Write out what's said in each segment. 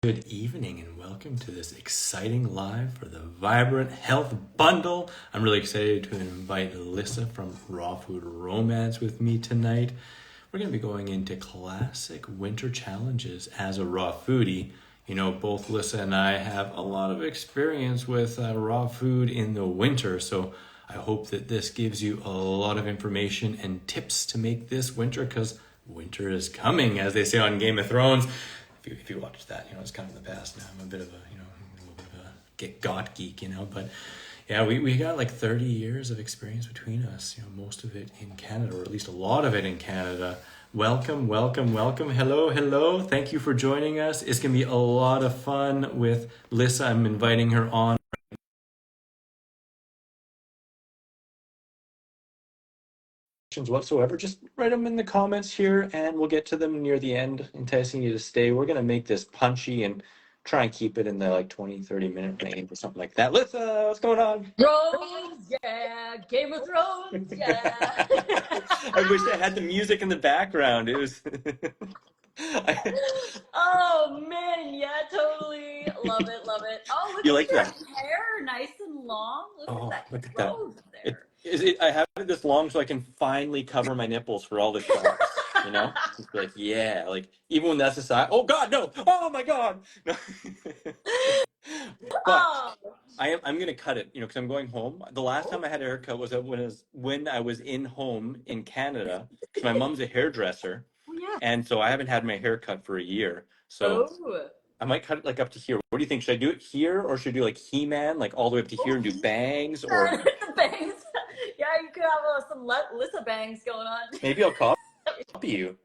Good evening and welcome to this exciting live for the Vibrant Health Bundle. I'm really excited to invite Alyssa from Raw Food Romance with me tonight. We're going to be going into classic winter challenges as a raw foodie. You know, both Alyssa and I have a lot of experience with raw food in the winter, so I hope that this gives you a lot of information and tips to make this winter, because winter is coming, as they say on Game of Thrones. If you watch that, you know, it's kind of the past now. I'm a bit of a little bit of a got geek, you know, but yeah, we got like 30 years of experience between us, you know, most of it in Canada, or at least a lot of it in Canada. Welcome. Hello. Thank you for joining us. It's going to be a lot of fun with Lissa. I'm inviting her on whatsoever, just write them in the comments here and we'll get to them near the end, enticing you to stay. We're going to make this punchy and try and keep it in the like 20-30 minute range or something like that. Lissa, what's going on? Thrones, yeah. Game of Thrones, yeah. I wish I had the music in the background. It was Oh man, yeah, totally. Love it. Oh, look You at like your that? hair, nice and long. Look at Look that at that. growth there. I have it this long so I can finally cover my nipples for all the shots. You know? It's like, yeah, like even when that's aside. Oh God, no! Oh my God! No. But Oh, I'm gonna cut it, you know, because I'm going home. The last time I had a haircut was when I was in home in Canada, because my mom's a hairdresser, oh yeah. and so I haven't had my hair cut for a year. So Oh, I might cut it like up to here. What do you think? Should I do it here, or should I do like He-Man, like all the way up to here and do bangs, or the bangs. Yeah, you could have some Lissa bangs going on. maybe I'll copy you?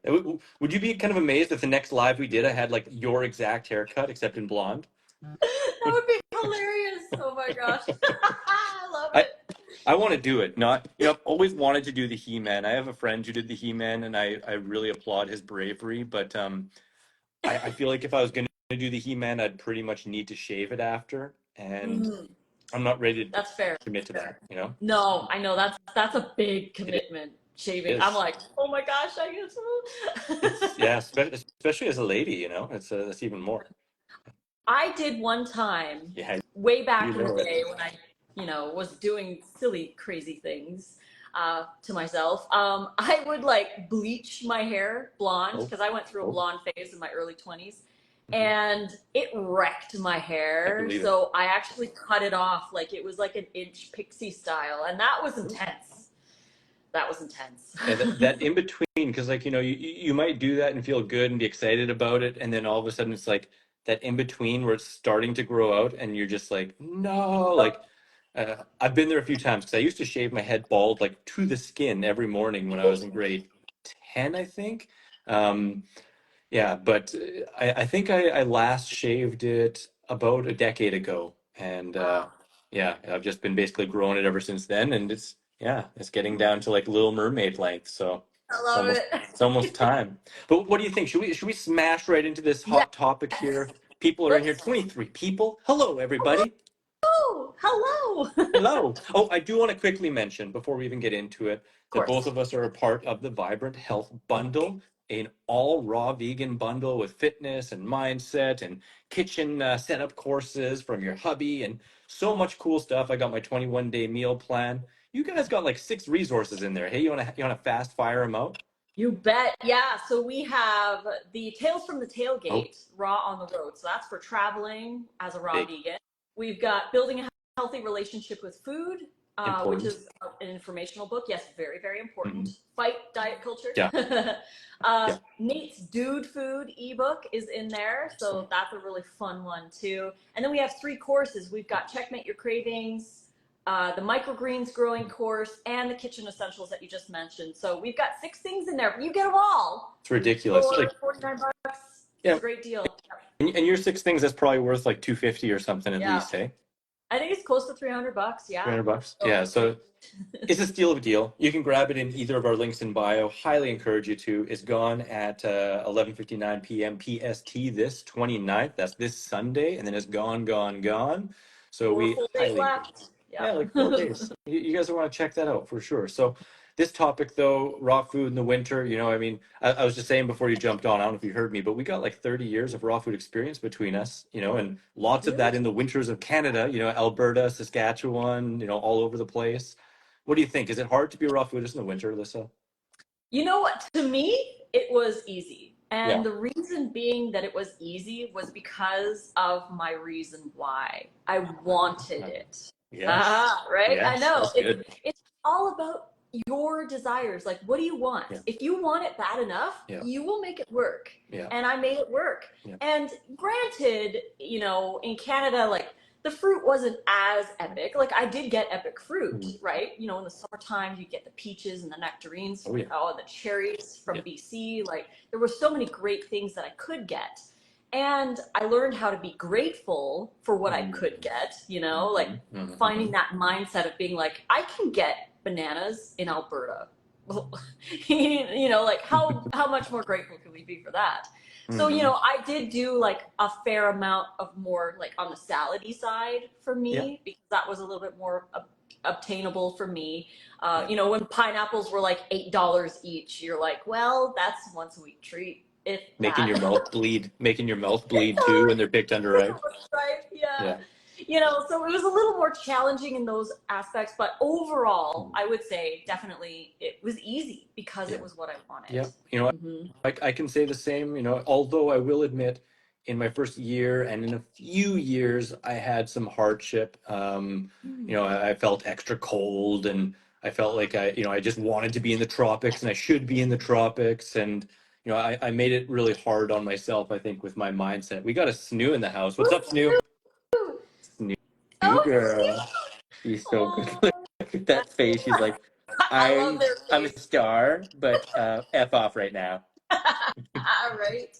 Would you be kind of amazed if the next live we did I had like your exact haircut except in blonde? That would be hilarious. Oh my gosh. I love I it. I want to do it. Not, you know, I've always wanted to do the He-Man. I have a friend who did the He-Man, and I really applaud his bravery. But I feel like if I was going to do the He-Man, I'd pretty much need to shave it after, and Mhm. I'm not ready to That's fair. commit to that. You know, No, I know that's a big it commitment. Shaving. I'm is. like, oh my gosh, I It's guess. yeah, especially as a lady, you know, it's even more. I did one time, Yeah, way you back in the know it. day when I was doing silly, crazy things to myself. I would like bleach my hair blonde Oh, because I went through a oh, blonde phase in my early 20s, mhm. and it wrecked my I hair. believe it. So I actually cut it off like it was like an inch pixie style, and that was intense. That was intense. Yeah, that in between, because like, you know, you might do that and feel good and be excited about it, and then all of a sudden it's like that in between where it's starting to grow out, and you're just like, no, like I've been there a few times because I used to shave my head bald like to the skin every morning when I was in grade 10, I think. Um, yeah, but I think I last shaved it about a decade ago, and Wow. yeah, I've just been basically growing it ever since then, and it's getting down to like Little Mermaid length, so I it's love it's almost it. time. But what do you think? Should we smash right into this Yes. hot topic here? People are in here, Let's 23 people. Hello, everybody. Oh, hello. Of Hello. Oh, I do want to quickly mention before we even get into it that both course. of us are a part of the Vibrant Health Bundle, an all raw vegan bundle with fitness and mindset and kitchen setup courses from your hubby and so much cool stuff. I got my 21-day meal plan. You guys got like 6 resources in there. Hey, you want to fast fire them out? You bet. Yeah. So we have the Tales from the Oh, Tailgate, Raw on the Road. So that's for traveling as a raw big, vegan. We've got Building a Healthy Relationship with Food, which important. is an informational book. Yes, very, very important. Hmm. Fight diet culture. Yeah, yeah. Nate's Dude Food ebook is in there. So Awesome. that's a really fun one, too. And then we have 3 courses. We've got Checkmate Your Cravings, the microgreens growing course, and the kitchen essentials that you just mentioned. So we've got 6 things in there. You get them all It's ridiculous. for Like, 49 bucks. It's yeah, a great deal. and your 6 things that's probably worth like 250 or something at Yeah. least, hey? I think it's close to 300 bucks. Yeah. 300 bucks. So, Yeah, so it's a steal of a deal. You can grab it in either of our links in bio. Highly encourage you to. It's gone at 11:59 p.m. PST this 29th. That's this Sunday, and then it's gone. So four we full days highly encourage. left. Yeah, Yep. like 4 days. You guys want to check that out for sure. So This topic, though, raw food in the winter, I mean, I was just saying before you jumped on, I don't know if you heard me, but we got like 30 years of raw food experience between us, and lots of Really? that in the winters of Canada, Alberta, Saskatchewan, all over the place. What do you think? Is it hard to be a raw foodist in the winter, Alyssa? You know what? To me, it was easy. Yeah. And the reason being that it was easy was because of my reason why. I wanted it. Yes. Ah, right? I Yes. know. That's good. It's all about your desires. Like, what do you want? Yeah. If you want it bad enough, Yeah. you will make it work. Yeah. And I made it work. Yeah. And granted, in Canada, like, the fruit wasn't as epic. Like, I did get epic fruit, right? In the summertime, you get the peaches and the nectarines, Oh, yeah. the cherries from Yeah. BC. Like, there were so many great things that I could get. And I learned how to be grateful for what I could get, like finding that mindset of being like, I can get bananas in Alberta. Like how much more grateful can we be for that? So, I did do like a fair amount of more like on the salady side for me because that was a little bit more obtainable for me. When pineapples were like $8 each, you're like, well, that's a once a week treat. If Making that. your mouth bleed too when they're picked underripe. Right, yeah. Yeah. So it was a little more challenging in those aspects, but overall, I would say definitely it was easy because it was what I wanted. Yeah. I can say the same, although I will admit in my first year and in a few years, I had some hardship. I felt extra cold and I felt like I just wanted to be in the tropics and I should be in the tropics. And, I made it really hard on myself, I think, with my mindset. We got a Snoo in the house. What's up, Snoo? Snoo Oh, girl. She's so good. oh, Look at that face. She's like, I love their I'm a face. star, but F off right now. Right.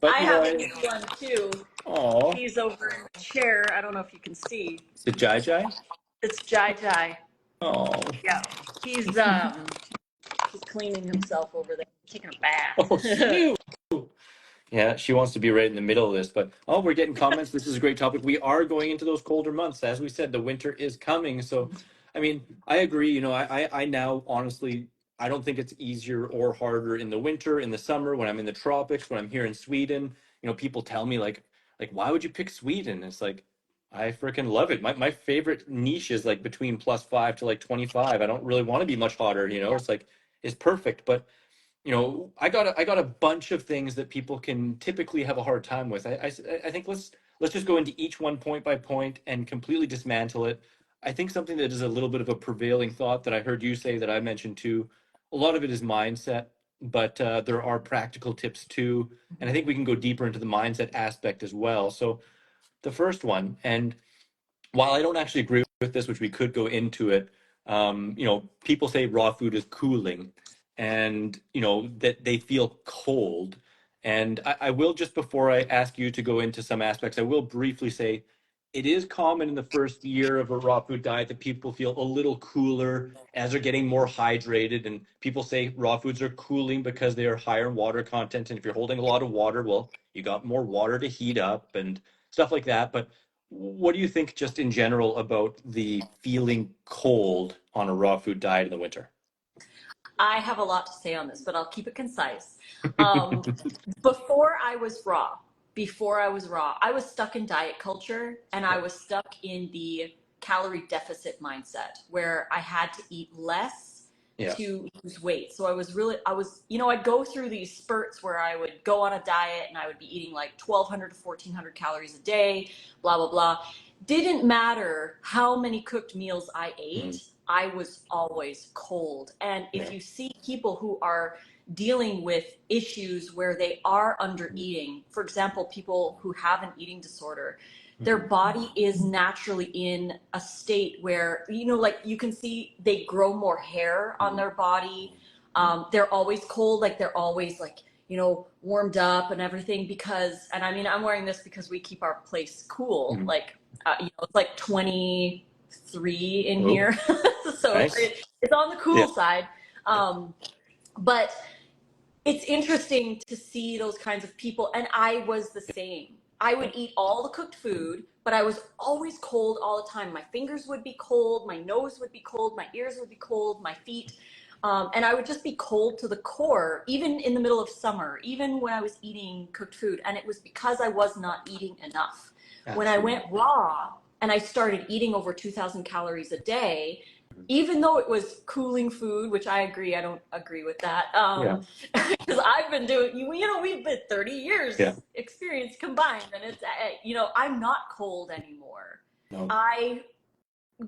But I have a new one too. oh, He's over in the chair. I don't know if you can see. is it Jai Jai? It's Jai Jai. Oh, Yeah. He's cleaning himself over there, taking a bath. oh, Snoo. Yeah, she wants to be right in the middle of this, but we're getting comments. This is a great topic. We are going into those colder months. As we said, the winter is coming. So, I mean, I agree. I now honestly, I don't think it's easier or harder in the winter, in the summer, when I'm in the tropics, when I'm here in Sweden. People tell me like, why would you pick Sweden? It's like, I freaking love it. My favorite niche is like between +5 to like 25. I don't really want to be much hotter, It's like, it's perfect. But I got a bunch of things that people can typically have a hard time with. I think let's just go into each one point by point and completely dismantle it. I think something that is a little bit of a prevailing thought that I heard you say that I mentioned too. A lot of it is mindset, but there are practical tips too, and I think we can go deeper into the mindset aspect as well. So the first one, and while I don't actually agree with this, which we could go into it, people say raw food is cooling and, that they feel cold. And I will, just before I ask you to go into some aspects, I will briefly say it is common in the first year of a raw food diet that people feel a little cooler as they're getting more hydrated. And people say raw foods are cooling because they are higher in water content. And if you're holding a lot of water, well, you got more water to heat up and stuff like that. But what do you think, just in general, about the feeling cold on a raw food diet in the winter? I have a lot to say on this, but I'll keep it concise. Um, before I was raw, I was stuck in diet culture and I was stuck in the calorie deficit mindset where I had to eat less Yeah. to lose weight. So I'd go through these spurts where I would go on a diet and I would be eating like 1,200 to 1,400 calories a day, blah, blah, blah. Didn't matter how many cooked meals I ate. I was always cold. And if you see people who are dealing with issues where they are under eating, for example, people who have an eating disorder, their body is naturally in a state where, like you can see they grow more hair on their body. They're always cold, like they're always like, warmed up and everything and I mean, I'm wearing this because we keep our place cool. Like, it's like 23 in here. So Nice. it's on the cool side. But it's interesting to see those kinds of people. And I was the same. I would eat all the cooked food, but I was always cold all the time. My fingers would be cold. My nose would be cold. My ears would be cold. My feet. And I would just be cold to the core, even in the middle of summer, even when I was eating cooked food. And it was because I was not eating enough. When I Absolutely. went raw and I started eating over 2,000 calories a day, even though it was cooling food, which I agree, I don't agree with that. Yeah. Because I've been doing, we've been 30 Yeah. years experience combined, and it's, I'm not cold anymore. No. I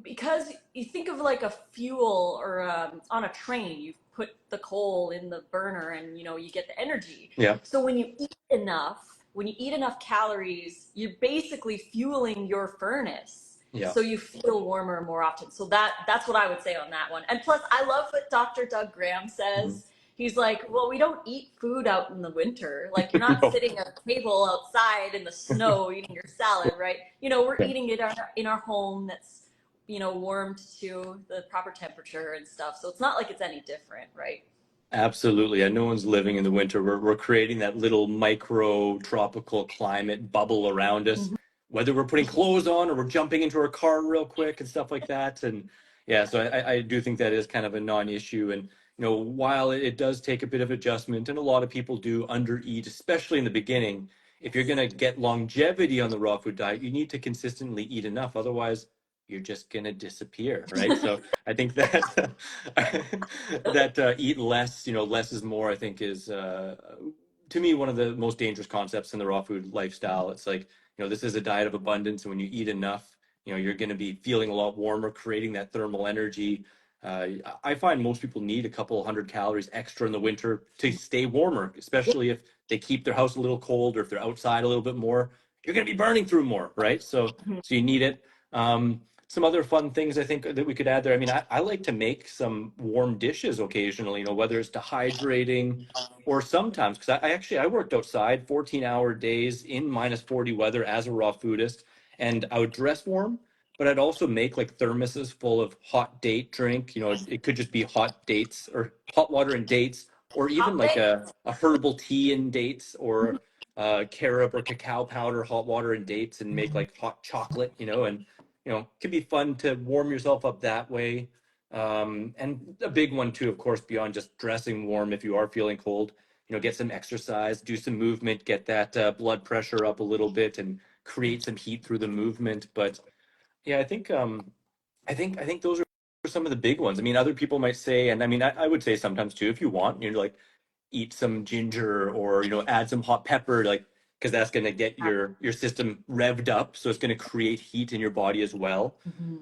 because you think of like a fuel or on a train, you put the coal in the burner and you get the energy. Yeah. So when you eat enough calories, you're basically fueling your furnace. Yeah. So you feel warmer more often. So that's what I would say on that one. And plus, I love what Dr. Doug Graham Mm-hmm. says. He's like, well, we don't eat food out in the winter. Like, you're not No. sitting at a table outside in the snow eating your salad, right? We're Yeah. eating it in our home that's warmed to the proper temperature and stuff. So it's not like it's any different, right? Absolutely. And no one's living in the winter. We're creating that little micro tropical climate bubble around us, Mhm. whether we're putting clothes on or we're jumping into our car real quick and stuff like that. And yeah, so I do think that is kind of a non-issue. And while it does take a bit of adjustment, and a lot of people do undereat, especially in the beginning, if you're going to get longevity on the raw food diet, you need to consistently eat enough. Otherwise, you're just going to disappear, right? So I think that that eat less, less is more, I think is to me one of the most dangerous concepts in the raw food lifestyle. It's like, this is a diet of abundance, and when you eat enough, you're going to be feeling a lot warmer, creating that thermal energy. I find most people need a couple hundred calories extra in the winter to stay warmer, especially if they keep their house a little cold or if they're outside a little bit more. You're going to be burning through more, right? So you need it. Some other fun things I think that we could add there. I mean, I like to make some warm dishes occasionally, whether it's dehydrating or sometimes, because I worked outside 14-hour days in -40 weather as a raw foodist, and I would dress warm, but I'd also make like thermoses full of hot date drink. It could just be hot dates or hot water and dates, or even Hot like day. a herbal tea and dates, or carob or cacao powder, hot water and dates, and make like hot chocolate, and it could be fun to warm yourself up that way. And a big one too, of course, beyond just dressing warm, if you are feeling cold, get some exercise, do some movement, get that blood pressure up a little bit, and create some heat through the movement. But yeah, I think those are some of the big ones. I mean, other people might say, and I mean, I would say sometimes too, if you want, like eat some ginger, or add some hot pepper, like, because that's going to get your system revved up, so it's going to create heat in your body as well. Mm-hmm.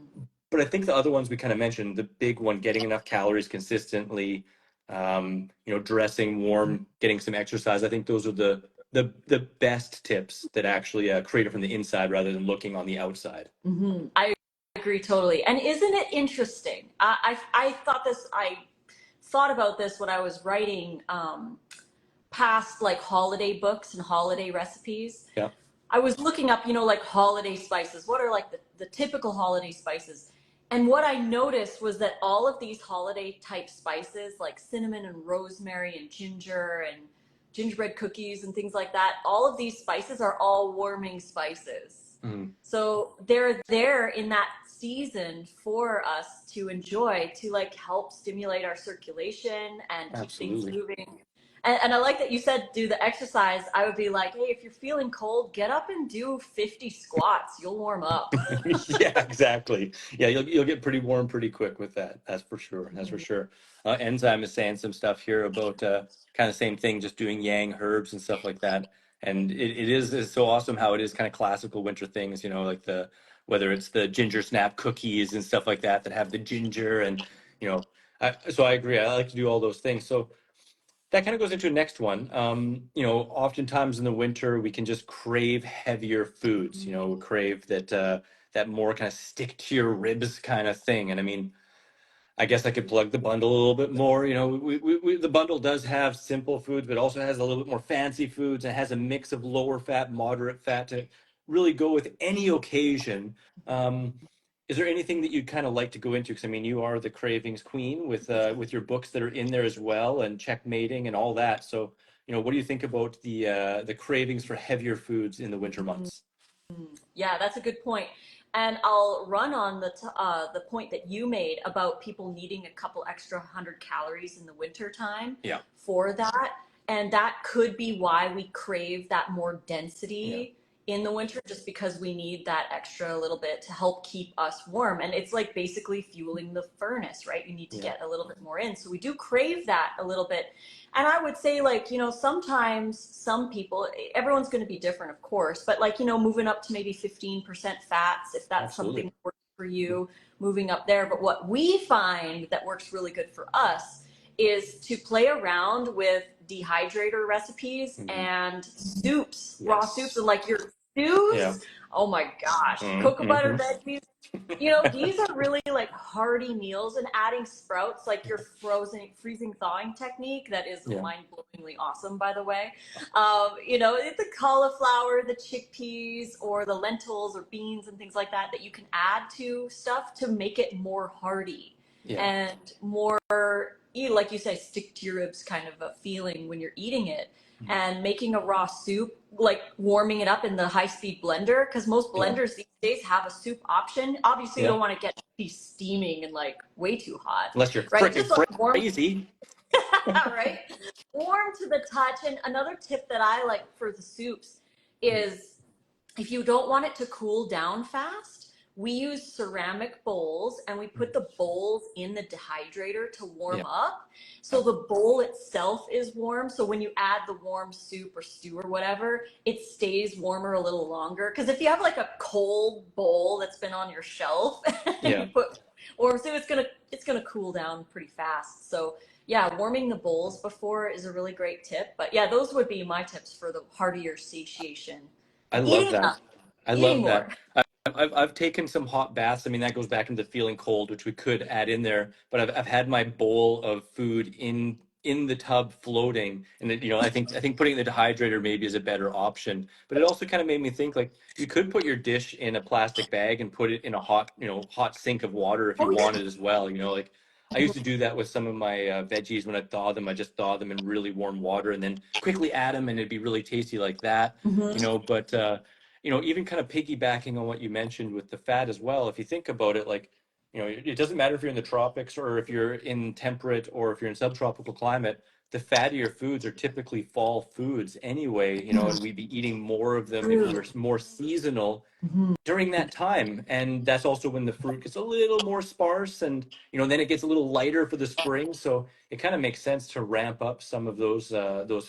But I think the other ones we kind of mentioned, the big one, getting enough calories consistently, dressing warm, getting some exercise, I think those are the best tips that actually create it from the inside rather than looking on the outside. Mm-hmm. I agree totally. And isn't it interesting? I thought about this when I was writing past like holiday books and holiday recipes. Yeah. I was looking up, like holiday spices. What are like the typical holiday spices? And what I noticed was that all of these holiday type spices, like cinnamon and rosemary and ginger and gingerbread cookies and things like that, all of these spices are all warming spices. Mm, So they're there in that season for us to enjoy, to like help stimulate our circulation and keep things absolutely. moving. And I like that you said do the exercise. I would be like, hey, if you're feeling cold, get up and do 50 squats. You'll warm up. Yeah, exactly. Yeah, you'll get pretty warm pretty quick with that. That's for sure. That's for sure. Enzyme is saying some stuff here about kind of same thing, just doing yang herbs and stuff like that. And it is it's so awesome how it is kind of classical winter things, like whether it's the ginger snap cookies and stuff like that have the ginger, and so I agree. I like to do all those things. So that kind of goes into the next one. Oftentimes in the winter we can just crave heavier foods. We crave that more kind of stick to your ribs kind of thing. And I mean, I guess I could plug the bundle a little bit more. The bundle does have simple foods, but also has a little bit more fancy foods, and has a mix of lower fat, moderate fat to really go with any occasion. Um, is there anything that you'd kind of like to go into? Because I mean, you are the cravings queen with your books that are in there as well, and checkmating and all that. So, what do you think about the cravings for heavier foods in the winter months? Yeah, that's a good point. And I'll run on the point that you made about people needing a couple extra 100 calories in the winter time Yeah. for that. And that could be why we crave that more Yeah. density in the winter, just because we need that extra little bit to help keep us warm. And it's like basically fueling the furnace, right? You need to Yeah. get a little bit more in. So we do crave that a little bit. And I would say, like, sometimes some people, everyone's going to be different, of course, but like, moving up to maybe 15% fats, if that's something Absolutely. that works for you, moving up there. But what we find that works really good for us is to play around with dehydrator recipes and soups, raw soups, Yes. and like your Yeah. stews. Oh my gosh, cocoa butter Mm-hmm. veggies, these are really like hearty meals, and adding sprouts, like your freezing thawing technique, that is Yeah. mind-blowingly awesome, by the way. The cauliflower, the chickpeas, or the lentils or beans and things like that you can add to stuff to make it more hearty Yeah. and more, like you say, stick to your ribs kind of a feeling when you're eating it. And making a raw soup, like warming it up in the high-speed blender, because most Yeah. blenders these days have a soup option. Obviously, you Yeah. don't want to be steaming and like way too hot, Unless you're right? freaking Just like warm, crazy. right? Warm to the touch. And another tip that I like for the soups is, if you don't want it to cool down fast, we use ceramic bowls, and we put the bowls in the dehydrator to warm Yeah. up. So the bowl itself is warm. So when you add the warm soup or stew or whatever, it stays warmer a little longer. Because if you have like a cold bowl that's been on your shelf and Yeah. you put warm soup, it's gonna cool down pretty fast. So yeah, warming the bowls before is a really great tip. But yeah, those would be my tips for the heartier satiation. I And love eating that. enough, I eating love that. more. I've taken some hot baths. I mean, that goes back into feeling cold, which we could add in there. But I've had my bowl of food in the tub floating, and I think putting it in the dehydrator maybe is a better option. But it also kind of made me think, like, you could put your dish in a plastic bag and put it in a hot sink of water if you Oh wanted as well. Like I used to do that with some of my veggies when I thaw them. I just thaw them in really warm water and then quickly add them, and it'd be really tasty like that. yeah. But even kind of piggybacking on what you mentioned with the fat as well, if you think about it, like, it doesn't matter if you're in the tropics or if you're in temperate or if you're in subtropical climate, the fattier foods are typically fall foods anyway, and we'd be eating more of them if we True. were more seasonal Mhm. during that time. And that's also when the fruit gets a little more sparse, and then it gets a little lighter for the spring. So it kind of makes sense to ramp up some of those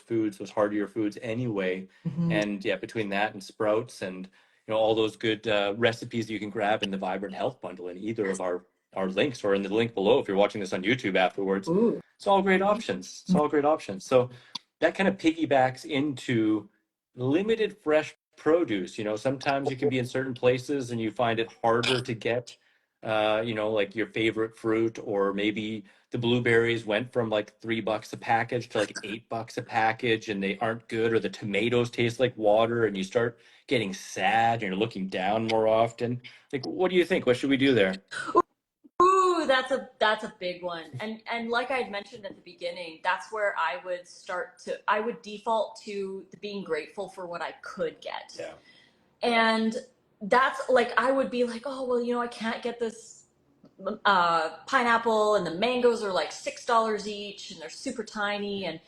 foods, those heartier foods anyway. Mhm. And yeah, between that and sprouts and all those good recipes that you can grab in the Vibrant Health Bundle in either of our links, or in the link below if you're watching this on YouTube afterwards. Ooh. It's all great options. It's all great options. So that kind of piggybacks into limited fresh produce. Sometimes you can be in certain places and you find it harder to get, like your favorite fruit, or maybe the blueberries went from like $3 a package to like $8 a package, and they aren't good, or the tomatoes taste like water, and you start getting sad and you're looking down more often. Like, what do you think? What should we do there? Ooh, that's a big one. And like I had mentioned at the beginning, that's where I would default to being grateful for what I could get. Yeah. And that's like, I would be like, oh, well, I can't get this pineapple, and the mangoes are like $6 each, and they're super tiny. And,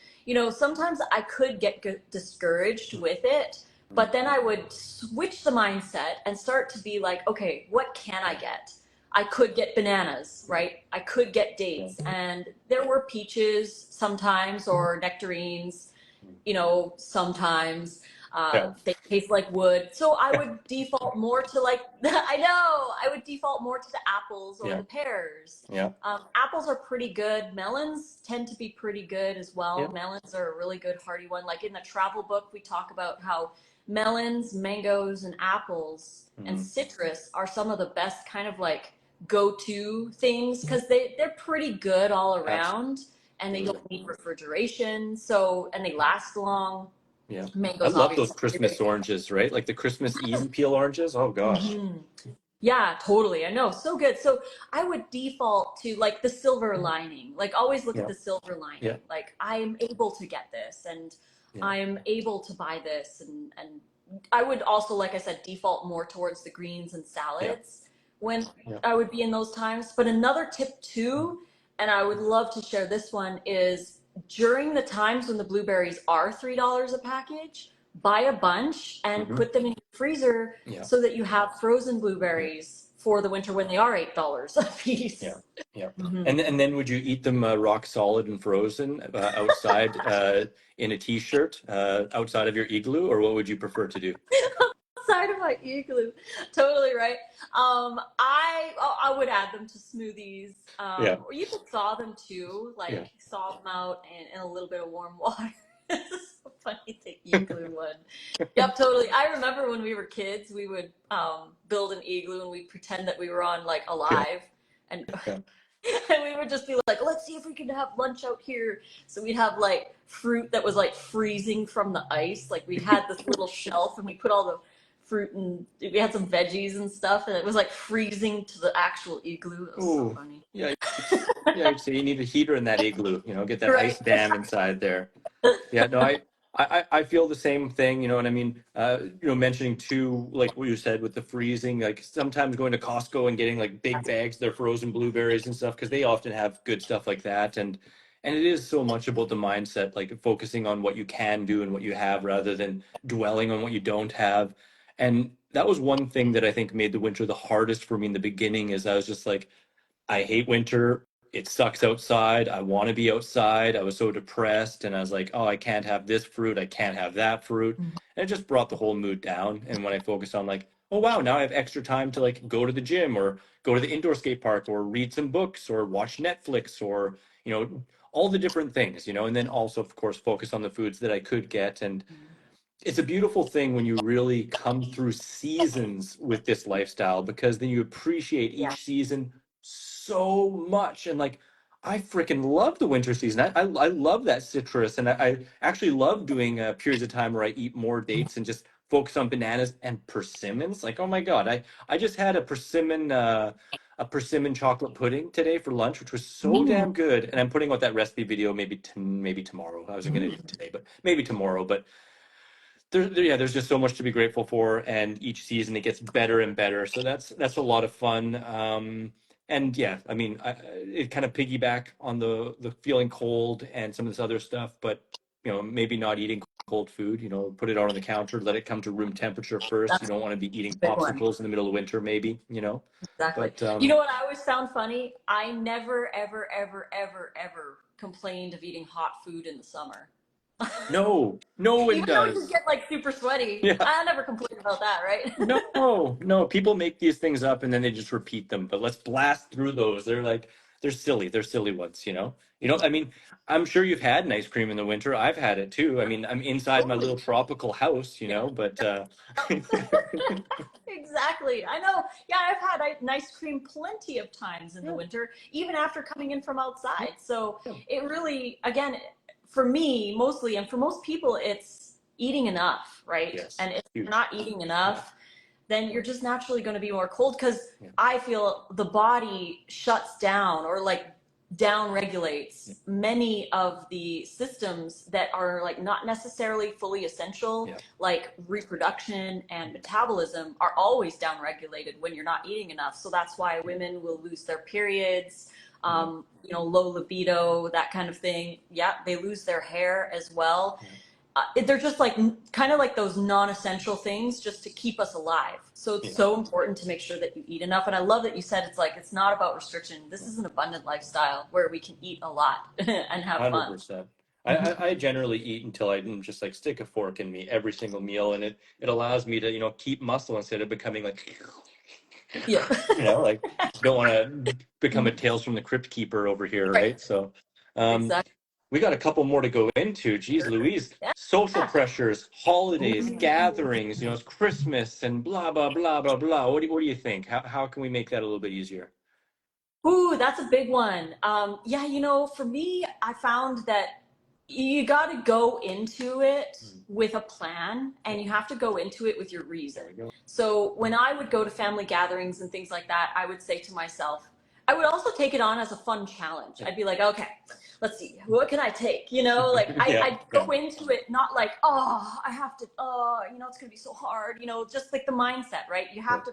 sometimes I could get discouraged with it, but then I would switch the mindset and start to be like, okay, what can I get? I could get bananas, right? I could get dates, and there were peaches sometimes, or nectarines, sometimes. Yeah. They taste like wood. So I would default more to like, I know, I would default more to the apples or Yeah. the pears. Yeah. Apples are pretty good. Melons tend to be pretty good as well. Yeah. Melons are a really good hearty one. Like in the travel book, we talk about how melons, mangoes, and apples and citrus are some of the best kind of like go-to things, because they're pretty good all around, and they don't need refrigeration. So, and they last long. Yeah. I Mangoes, love those obviously. Christmas oranges, right? Like the Christmas easy peel oranges. Oh gosh. Mhm. Yeah, totally. I know. So good. So I would default to like the silver lining. Like always look at Yeah. the silver lining. Yeah. Like I'm able to get this, and Yeah. I'm able to buy this, and I would also, like I said, default more towards the greens and Yeah. salads when Yeah. I would be in those times. But another tip too, and I would love to share this one, is during the times when the blueberries are $3 a package, buy a bunch and Mm-hmm. put them in your freezer Yeah. so that you have frozen Yeah. blueberries for the winter when they are $8 a piece. Yeah. Yeah. Mm-hmm. And then would you eat them rock solid and frozen outside in a t-shirt outside of your igloo, or what would you prefer to do? Side of my igloo. Totally right. I would add them to smoothies, Yeah. or you could thaw them too, Yeah. like thaw them out in a little bit of warm water. This is so funny, the igloo one. Yep, totally. I remember when we were kids, we would build an igloo and we'd pretend that we were on like Yeah. Alive, and Yeah. and we would just be like, let's see if we can have lunch out here. So we'd have like fruit that was like freezing from the ice. Like we had this little shelf and we put all the fruit and we had some veggies and stuff, and it was like freezing to the actual igloo. It was so Ooh. funny. Yikes. Yeah, so you need a heater in that igloo, get that Right. ice dam inside there. Yeah, no, I feel the same thing, and I mean, mentioning too, like what you said with the freezing, like sometimes going to Costco and getting like big bags of their frozen blueberries and stuff, because they often have good stuff like that. And it is so much about the mindset, like focusing on what you can do and what you have rather than dwelling on what you don't have. And that was one thing that I think made the winter the hardest for me in the beginning, is I was just like, I hate winter. It sucks outside. I want to be outside. I was so depressed, and I was like, oh, I can't have this fruit. I can't have that fruit. And it just brought the whole mood down. And when I focused on like, oh wow, now I have extra time to like go to the gym or go to the indoor skate park or read some books or watch Netflix or, all the different things, and then also of course focus on the foods that I could get. And it's a beautiful thing when you really come through seasons with this lifestyle, because then you appreciate Yeah. each season so much. And like, I freaking love the winter season. I love that citrus, and I actually love doing periods of time where I eat more dates and just focus on bananas and persimmons. Like, oh my god, I just had a persimmon chocolate pudding today for lunch, which was so damn Mm. good. And I'm putting out that recipe video maybe tomorrow. I wasn't gonna do it today, but maybe tomorrow. But there's just so much to be grateful for, and each season it gets better and better. So that's a lot of fun. And yeah, I mean, it kind of piggyback on the feeling cold and some of this other stuff, but maybe not eating cold food. Put it out on the counter, let it come to room temperature first. You That's don't want to be eating a big one. popsicles in the middle of winter, maybe. Exactly. But You know what I always found funny? I never, ever, ever, ever, ever complained of eating hot food in the summer. no one Even though you does. get like super sweaty, Yeah. I never complained about that, right? No. People make these things up and then they just repeat them. But let's blast through those. They're silly. They're silly ones. I mean, I'm sure you've had an ice cream in the winter. I've had it too. I mean, I'm inside my Totally. little tropical house, Yeah. but Exactly. I know. Yeah, I've had ice cream plenty of times in the yeah, winter, even after coming in from yeah, outside. So yeah. it really, again, for me mostly, and for most people, it's eating enough, right? Yes. And if you're Huge. not eating Yeah. enough, then you're just naturally going to be more cold, because Yeah. I feel the body shuts down or like down Yeah. regulates many of the systems that are like not necessarily fully essential, Yeah. like reproduction and metabolism are always down regulated when you're not eating enough. So that's why women will lose their periods, Yeah. low libido, that kind of thing. Yeah, they lose their hair as well. Yeah. They're just like kind of like those non-essential things just to keep us alive. So it's Yeah. so important to make sure that you eat enough. And I love that you said it's not about restriction. This is an abundant lifestyle where we can eat a lot and have fun. 100%. I generally eat until I can just like stick a fork in me every single meal, and it allows me to keep muscle instead of becoming like Yeah. like don't want to become a Tales from the Crypt Keeper over here, Right. right? So um Exactly. we got a couple more to go into. Geez Louise, Yeah. social pressures, holidays, Ooh. gatherings, it's Christmas and blah blah blah blah blah. What do you think? How can we make that a little bit easier? Ooh, that's a big one. Yeah, for me, I found that you got to go into it with a plan, and you have to go into it with your There reason. we go. So when I would go to family gatherings and things like that, I would say to myself, I would also take it on as a fun challenge. I'd be like, okay, let's see, what can I take? You know, like I'd go into it not like, oh, I have to, you know, it's gonna be so hard. You know, just like the mindset, right? You have to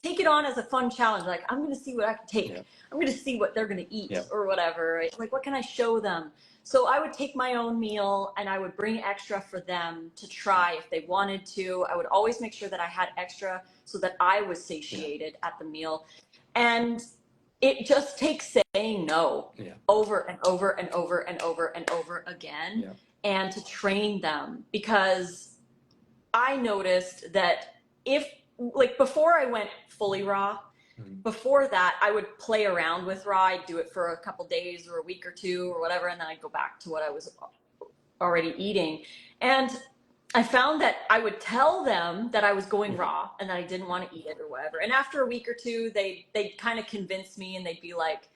take it on as a fun challenge. Like, I'm gonna see what I can take. I'm gonna see what they're gonna eat or whatever. Right? Like, what can I show them? So I would take my own meal and I would bring extra for them to try if they wanted to. I would always make sure that I had extra so that I was satiated at the meal. And it just takes saying no over and over and over and over and over again, and to train them, because I noticed that if, like, before I went fully raw, before that, I would play around with raw. I'd do it for a couple days or a week or two or whatever, and then I'd go back to what I was already eating. And I found that I would tell them that I was going raw and that I didn't want to eat it or whatever. And after a week or two, they'd kind of convince me, and they'd be like,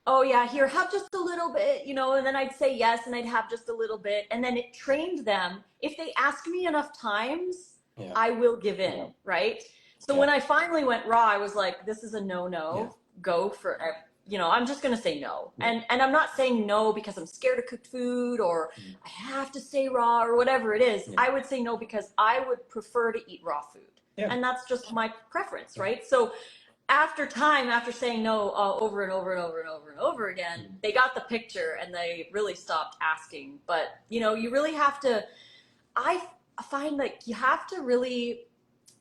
oh yeah, here, have just a little bit, you know, and then I'd say yes, and they'd have just a little bit. And then it trained them. If they ask me enough times, I will give in, right? So when I finally went raw, I was like, this is a no-no, go for, you know, I'm just going to say no. And I'm not saying no because I'm scared of cooked food or I have to stay raw or whatever it is. I would say no because I would prefer to eat raw food. And that's just my preference, right? So after time, after saying no over and over and over and over and over again, they got the picture and they really stopped asking. But, you know, you really have to, I find like you have to really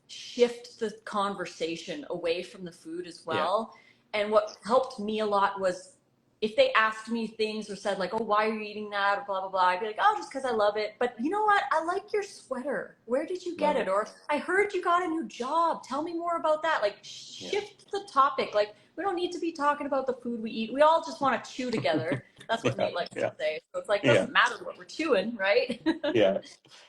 shift the conversation away from the food as well. And what helped me a lot was if they asked me things or said like, oh, why are you eating that? Or blah, blah, blah. I'd be like, oh, just because I love it. But you know what? I like your sweater. Where did you get it? Or I heard you got a new job. Tell me more about that. Like shift the topic. Like we don't need to be talking about the food we eat. We all just want to chew together. That's what Nate likes to say. So it's like, doesn't matter what we're chewing, right?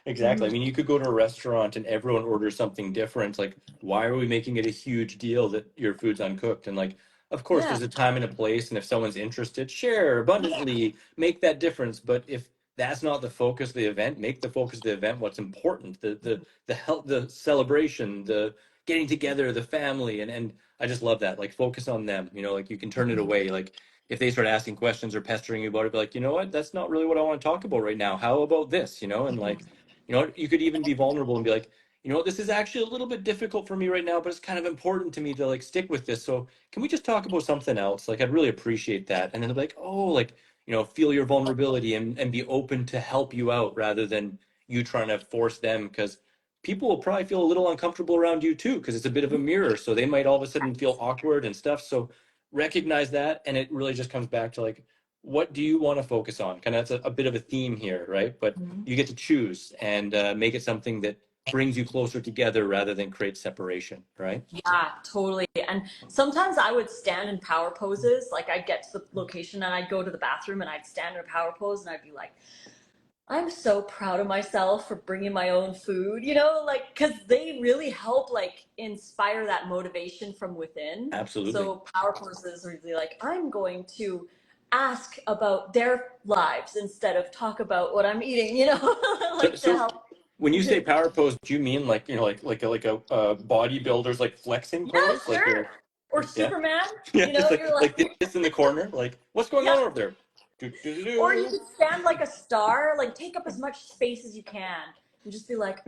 Exactly. I mean, you could go to a restaurant and everyone orders something different. Like, why are we making it a huge deal that your food's uncooked? And like, of course, there's a time and a place, and if someone's interested, share abundantly, make that difference. But if that's not the focus of the event, make the focus of the event what's important, the health, the celebration, the getting together, the family, and I just love that. Like, focus on them. You know, like you can turn it away. Like if they start asking questions or pestering you about it, be like, you know what, that's not really what I want to talk about right now. How about this? You know, and like, you know, you could even be vulnerable and be like, you know, this is actually a little bit difficult for me right now, but it's kind of important to me to like stick with this. So can we just talk about something else? Like, I'd really appreciate that. And then they're like, oh, like, you know, feel your vulnerability and be open to help you out rather than you trying to force them, because people will probably feel a little uncomfortable around you too, because it's a bit of a mirror. So they might all of a sudden feel awkward and stuff. So recognize that. And it really just comes back to like, what do you want to focus on? Kind of that's a bit of a theme here, right? But you get to choose and make it something that brings you closer together rather than create separation, right? Yeah, totally. And sometimes I would stand in power poses. Like I'd get to the location and I'd go to the bathroom and I'd stand in a power pose and I'd be like, I'm so proud of myself for bringing my own food, you know, like, because they really help like inspire that motivation from within. Absolutely. So power poses are really like, I'm going to ask about their lives instead of talk about what I'm eating, you know, like So to help. when you say power pose, do you mean like, you know, like a bodybuilder's like flexing Yeah, pose? Like sure. Or Superman, yeah, you know, just you're like like, this in the corner. Like, what's going on over there? or you could stand like a star, like take up as much space as you can and just be like,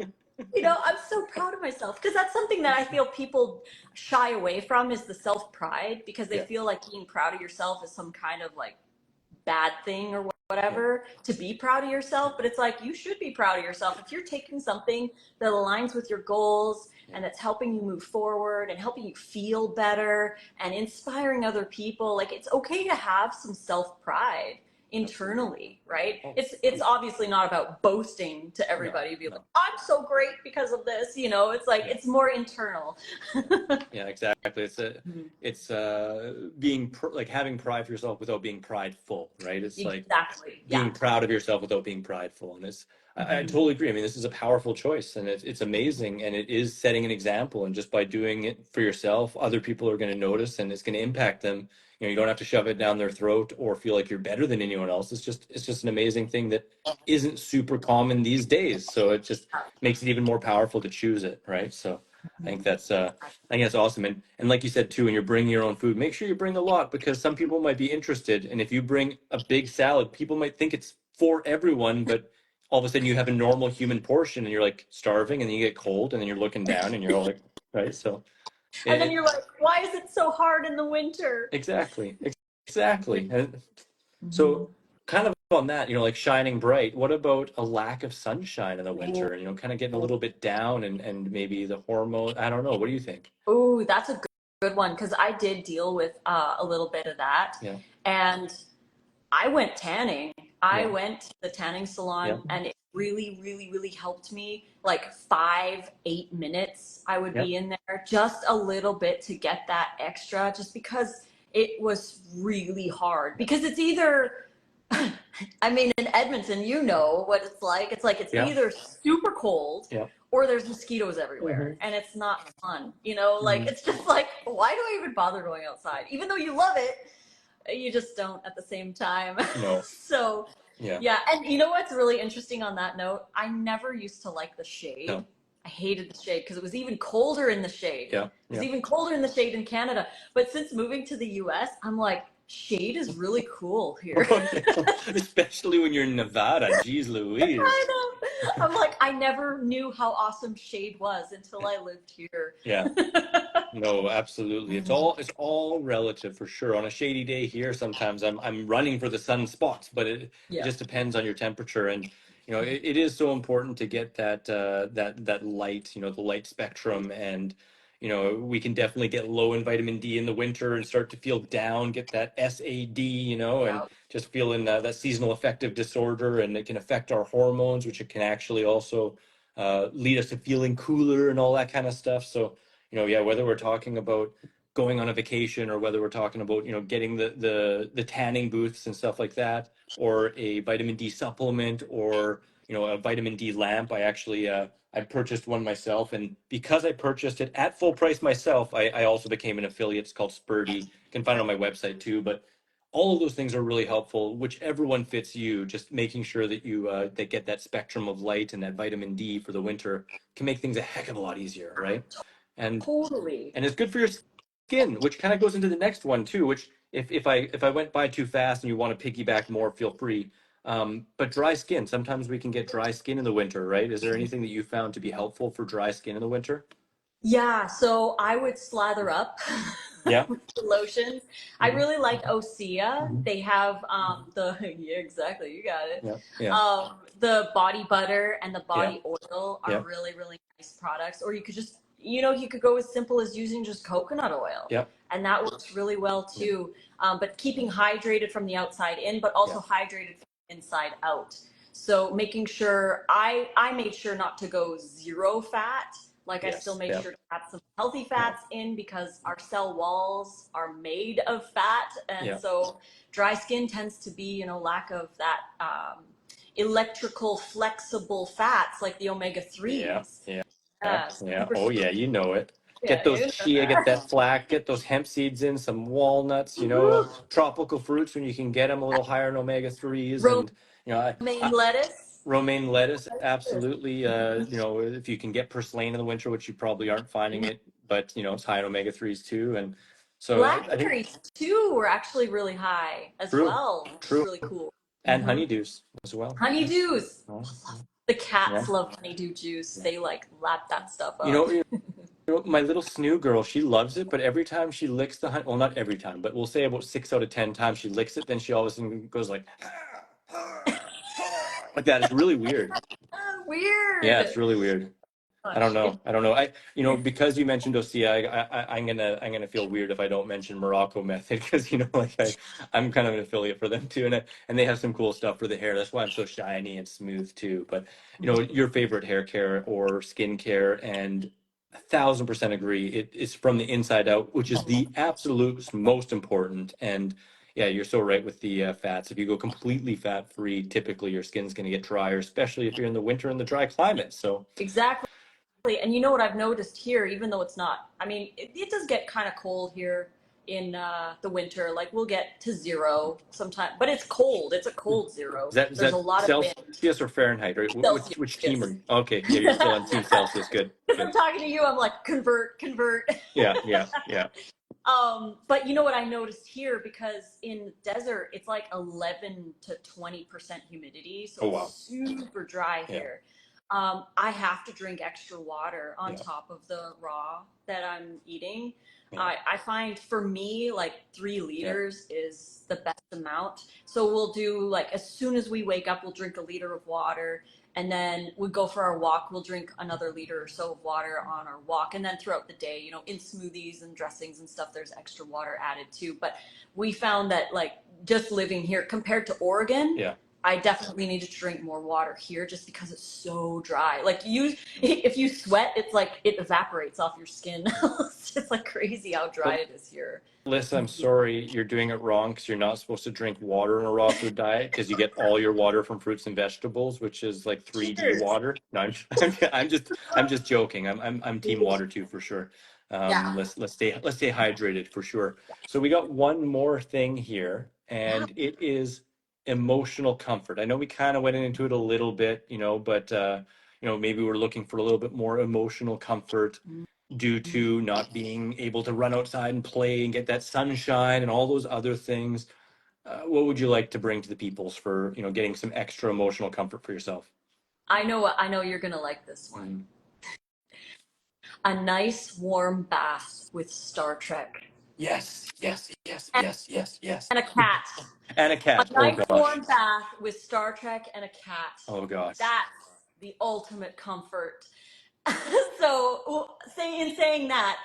you know, I'm so proud of myself. Because that's something that I feel people shy away from is the self-pride, because they feel like being proud of yourself is some kind of like bad thing or whatever to be proud of yourself. But it's like, you should be proud of yourself. If you're taking something that aligns with your goals and that's helping you move forward and helping you feel better and inspiring other people, like it's okay to have some self-pride internally, right? It's obviously not about boasting to everybody, be like, I'm so great because of this, you know. It's like it's more internal. Yeah, exactly. It's being like having pride for yourself without being prideful, right? It's like being proud of yourself without being prideful. And this, I totally agree. I mean, this is a powerful choice, and it's amazing, and it is setting an example. And just by doing it for yourself, other people are going to notice, and it's going to impact them. You know, you don't have to shove it down their throat or feel like you're better than anyone else. It's just an amazing thing that isn't super common these days. So it just makes it even more powerful to choose it, right? So I think that's awesome. And like you said too, when you're bringing your own food, make sure you bring a lot because some people might be interested. And if you bring a big salad, people might think it's for everyone, but all of a sudden you have a normal human portion and you're like starving, and then you get cold, and then you're looking down and you're all like, right? So And then it you're like, why is it so hard in the winter? exactly, exactly. And Mhm. so kind of on that, like shining bright, what about a lack of sunshine in the Ooh, winter and, kind of getting a little bit down and maybe the hormone, I don't know. What do you think? ooh, that's a good one because I did deal with a little bit of that. Yeah. And I went tanning. I Yeah. went to the tanning Yeah. salon and it really, really, really helped me. Like 5, 8 minutes, I would Yeah. be in there just a little bit to get that extra, just because it was really hard. Because it's either, I mean, in Edmonton, you know what it's like. It's like it's Yeah. either super cold Yeah. or there's mosquitoes Hmm. everywhere and it's not fun. Like Hmm. it's just like, why do I even bother going outside? Even though you love it, you just don't at the same time. No. So, Yeah. yeah. And you know what's really interesting on that note? I never used to like the shade. No. I hated the shade because it was even colder in the shade. Yeah. It was Yeah. even colder in the shade in Canada. But since moving to the US, I'm like, shade is really cool here. Especially when you're in Nevada. Jeez I Louise. know. I'm like, I never knew how awesome shade was until I lived here. Yeah. No, absolutely. It's all relative for sure. On a shady day here, sometimes I'm running for the sun spots, but it Yeah. just depends on your temperature. And it is so important to get that light, the light spectrum. And we can definitely get low in vitamin D in the winter and start to feel down, get that SAD, and Yeah. just feeling that seasonal affective disorder, and it can affect our hormones, which it can actually also lead us to feeling cooler and all that kind of stuff. So yeah, whether we're talking about going on a vacation, or whether we're talking about, getting the tanning booths and stuff like that, or a vitamin D supplement, or, a vitamin D lamp. I purchased one myself, and because I purchased it at full price myself, I also became an affiliate. It's called Spurdy. You can find it on my website too, but all of those things are really helpful, whichever one fits you. Just making sure that they get that spectrum of light and that vitamin D for the winter can make things a heck of a lot easier, right? And Totally. and it's good for your skin, which kind of goes into the next one too. Which if I went by too fast and you want to piggyback more, feel free. But dry skin, sometimes we can get dry skin in the winter, right? Is there anything that you found to be helpful for dry skin in the winter? Yeah, so I would slather up Yeah. with the lotions. I Hmm. really like Osea. They have the yeah, exactly, you got it. Yeah. Yeah. The body butter and the Yeah. body oil are Yeah. really, really nice products. Or you could just, you could go as simple as using just coconut oil, Yeah. and that works really well Yeah. too. But keeping hydrated from the outside in, but Yeah. also hydrated from the inside out. So making sure I made sure not to go zero fat. Like I still Yes. made Yeah. sure to have some healthy Yeah. fats in because our cell walls are made of fat, and Yeah. so dry skin tends to be, lack of that electrical flexible fats like the omega Yeah. threes. Yeah. Yeah. Yeah, Yeah. super, Oh super. yeah, you know it. Get Yeah, those chia, get that that. flax, get those hemp seeds in, some walnuts, tropical fruits when you can get them a little higher in omega threes, and Romaine lettuce. romaine lettuce, absolutely. If you can get purslane in the winter, which you probably aren't finding it, but it's high in omega threes too, and so I think Blackberries too were actually really high as true, well, which is true, really cool. and Hmm. honeydews as well. Honeydews. Oh, The yeah, cats love honeydew juice. yeah. They like lap that stuff You up. know, my little snoo girl, she loves it, but every time she licks the honey, well, not every time, but we'll say about 6 out of 10 times she licks it, then she all of a sudden goes like, like that. It's really weird. Yeah, it's Weird. really weird. I don't Gosh, know. I don't know. Because you mentioned Osea, I'm gonna feel weird if I don't mention Morocco Method, because like I'm kind of an affiliate for them too, and they have some cool stuff for the hair. That's why I'm so shiny and smooth too. But your favorite hair care or skin care, and 1,000% agree. It is from the inside out, which is the absolute most important. And yeah, you're so right with the fats. If you go completely fat free, typically your skin's gonna get drier, especially if you're in the winter in the dry climate. So. exactly. And you know what I've noticed here, even though it's not, I mean, it does get kind of cold here in the winter. Like we'll get to 0 sometime, but it's cold. It's a cold 0. Is There's that a lot of wind. Celsius or Fahrenheit? Or Celsius. which team are you? Okay, yeah, you're still on Team Celsius. Good. Because I'm talking to you, I'm like, convert. Yeah. But you know what I noticed here, because in the desert, it's like 11 to 20% humidity. So Oh, wow. it's super dry here. I have to drink extra water on top of the raw that I'm eating. I find for me, like 3 liters is the best amount. So we'll do like, as soon as we wake up, we'll drink a liter of water. And then we go for our walk, we'll drink another liter or so of water on our walk. And then throughout the day, you know, in smoothies and dressings and stuff, there's extra water added too. But we found that like just living here compared to Oregon, I definitely need to drink more water here just because it's so dry. Like if you sweat, it's like it evaporates off your skin. It's just like crazy how dry it is here. Lisa, I'm sorry, you're doing it wrong, because you're not supposed to drink water in a raw food diet, because you get all your water from fruits and vegetables, which is like 3D water. No, I'm just joking. I'm team water too, for sure. Let's stay hydrated for sure. So we got one more thing here, and it is emotional comfort. I know we kind of went into it a little bit, but maybe we're looking for a little bit more emotional comfort due to not being able to run outside and play and get that sunshine and all those other things. What would you like to bring to the peoples for, getting some extra emotional comfort for yourself? I know you're gonna like this one. A nice warm bath with Star Trek. Yes. And a cat. And a cat. A nice warm bath with Star Trek and a cat. Oh gosh. That's the ultimate comfort. So saying that,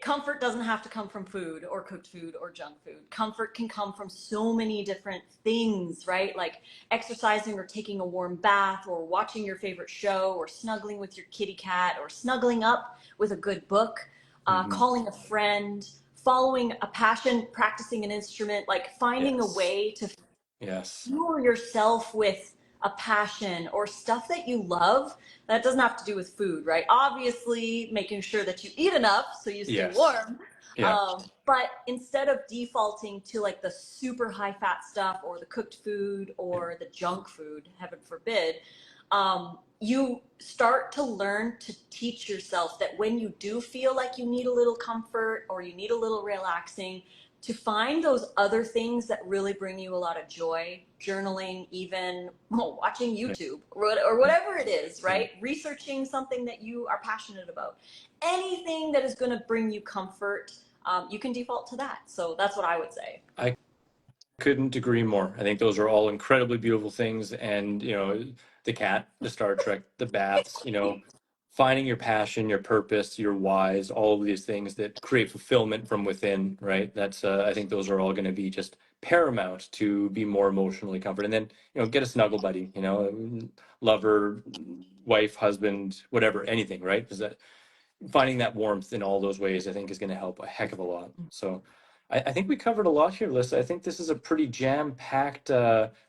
comfort doesn't have to come from food or cooked food or junk food. Comfort can come from so many different things, right? Like exercising or taking a warm bath or watching your favorite show or snuggling with your kitty cat or snuggling up with a good book, calling a friend, following a passion, practicing an instrument, like finding a way to fuel yourself with a passion or stuff that you love. That doesn't have to do with food, right? Obviously, making sure that you eat enough so you stay warm. But instead of defaulting to like the super high fat stuff or the cooked food or the junk food, heaven forbid, you start to learn to teach yourself that when you do feel like you need a little comfort or you need a little relaxing, to find those other things that really bring you a lot of joy, journaling, even watching YouTube or whatever it is, right? Researching something that you are passionate about. Anything that is going to bring you comfort, you can default to that. So that's what I would say. I couldn't agree more. I think those are all incredibly beautiful things. And, the cat, the Star Trek, the baths, finding your passion, your purpose, your whys, all of these things that create fulfillment from within, right? That's, I think those are all going to be just paramount to be more emotionally comforted. And then, get a snuggle buddy, lover, wife, husband, whatever, anything, right? Because that finding that warmth in all those ways, I think, is going to help a heck of a lot. So I think we covered a lot here, Lisa. I think this is a pretty jam-packed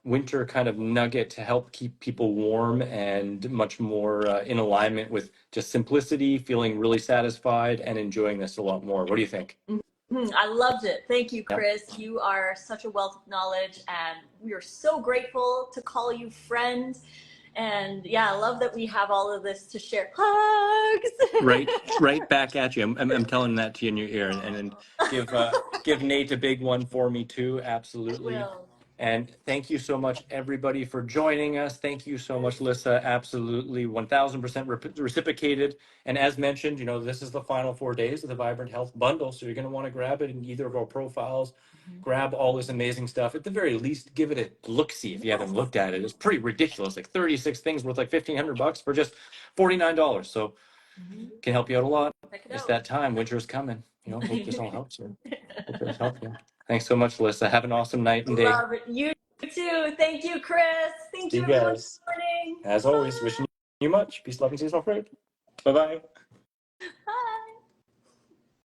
winter kind of nugget to help keep people warm and much more in alignment with just simplicity, feeling really satisfied, and enjoying this a lot more. What do you think? I loved it. Thank you, Chris. Yep. You are such a wealth of knowledge, and we are so grateful to call you friend. And I love that we have all of this to share. Hugs. Right back at you. I'm telling that to you in your ear, and give Nate a big one for me too. Absolutely. I will. And thank you so much, everybody, for joining us. Thank you so much, Lisa. Absolutely, 1,000% reciprocated. And as mentioned, this is the final 4 days of the Vibrant Health Bundle, so you're going to want to grab it in either of our profiles. Grab all this amazing stuff. At the very least, give it a look-see if you haven't looked at it. It's pretty ridiculous, like 36 things worth like $1,500 for just $49. So can help you out a lot. It's that time. Winter is coming. Hope this all helps you. Hope this helps you. Thanks so much, Alyssa. Have an awesome night and day. Love it. You too. Thank you, Chris. Thank you, everyone, for joining. As always, wishing you much. Peace, love, and seasonal fruit. Bye-bye.